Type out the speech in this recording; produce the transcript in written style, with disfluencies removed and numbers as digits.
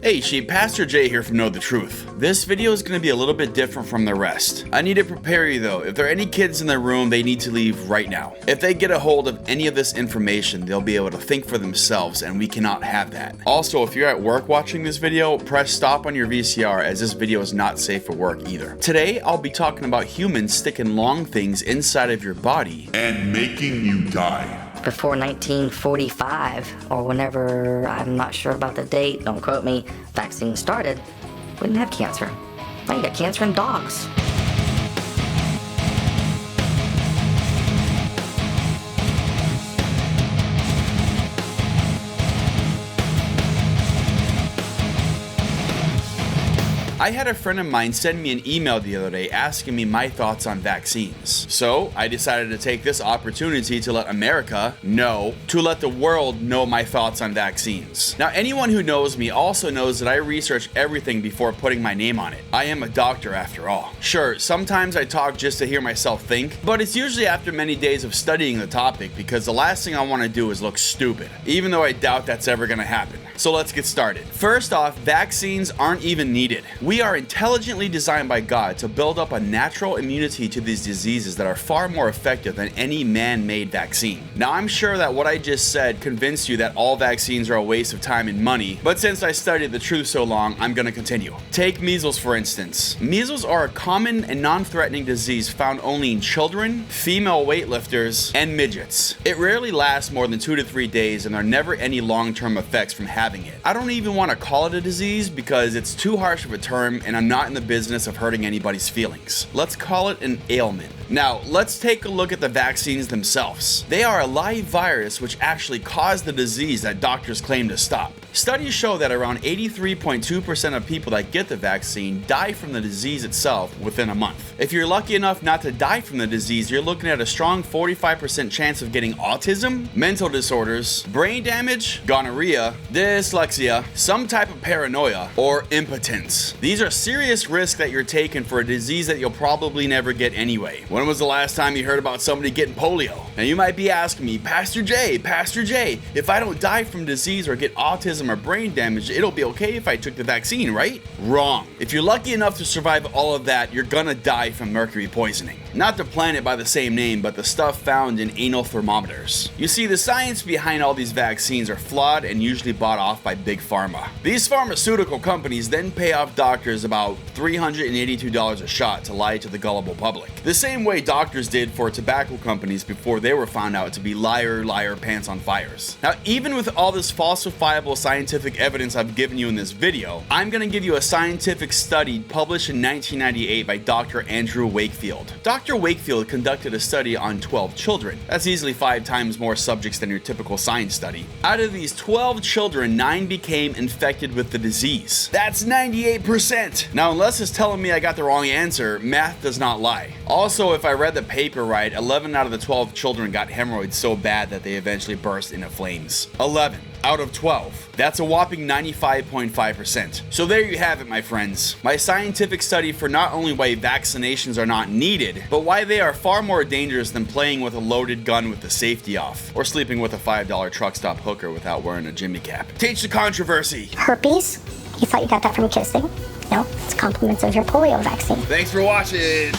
Hey sheep, Pastor Jay here from Know the Truth. This video is going to be a little bit different from the rest. I need to prepare you though, if there are any kids in the room, they need to leave right now. If they get a hold of any of this information, they'll be able to think for themselves and we cannot have that. Also, if you're at work watching this video, press stop on your VCR as this video is not safe for work either. Today, I'll be talking about humans sticking long things inside of your body and making you die. Before 1945, or whenever, I'm not sure about the date, don't quote me, vaccine started, we didn't have cancer. Now you got cancer in dogs. I had a friend of mine send me an email the other day asking me my thoughts on vaccines. So I decided to take this opportunity to let America know, to let the world know my thoughts on vaccines. Now, anyone who knows me also knows that I research everything before putting my name on it. I am a doctor after all. Sure, sometimes I talk just to hear myself think, but it's usually after many days of studying the topic because the last thing I want to do is look stupid, even though I doubt that's ever going to happen. So let's get started. First off, vaccines aren't even needed. We are intelligently designed by God to build up a natural immunity to these diseases that are far more effective than any man-made vaccine. Now, I'm sure that what I just said convinced you that all vaccines are a waste of time and money, but since I studied the truth so long, I'm gonna continue. Take measles, for instance. Measles are a common and non-threatening disease found only in children, female weightlifters, and midgets. It rarely lasts more than 2 to 3 days, and there are never any long-term effects from having it. I don't even want to call it a disease because it's too harsh of a term and I'm not in the business of hurting anybody's feelings. Let's call it an ailment. Now, let's take a look at the vaccines themselves. They are a live virus which actually caused the disease that doctors claim to stop. Studies show that around 83.2% of people that get the vaccine die from the disease itself within a month. If you're lucky enough not to die from the disease, you're looking at a strong 45% chance of getting autism, mental disorders, brain damage, gonorrhea, dyslexia, some type of paranoia, or impotence. These are serious risks that you're taking for a disease that you'll probably never get anyway. When was the last time you heard about somebody getting polio? Now you might be asking me, Pastor Jay, if I don't die from disease or get autism or brain damage, it'll be okay if I took the vaccine, right? Wrong. If you're lucky enough to survive all of that, you're gonna die from mercury poisoning. Not the planet by the same name, but the stuff found in anal thermometers. You see, the science behind all these vaccines are flawed and usually bought off by big pharma. These pharmaceutical companies then pay off doctors about $382 a shot to lie to the gullible public. The same way doctors did for tobacco companies before they were found out to be liar, pants on fires. Now, even with all this falsifiable scientific evidence I've given you in this video, I'm gonna give you a scientific study published in 1998 by Dr. Andrew Wakefield. Dr. Wakefield conducted a study on 12 children. That's easily 5 times more subjects than your typical science study. Out of these 12 children, 9 became infected with the disease. That's 98%! Now, unless it's telling me I got the wrong answer, math does not lie. Also, if I read the paper right, 11 out of the 12 children got hemorrhoids so bad that they eventually burst into flames. 11 out of 12. That's a whopping 95.5%. So there you have it, my friends. My scientific study for not only why vaccinations are not needed, but why they are far more dangerous than playing with a loaded gun with the safety off, or sleeping with a $5 truck stop hooker without wearing a Jimmy cap. Teach the controversy. Herpes? You thought you got that from kissing? No, it's compliments of your polio vaccine. Thanks for watching.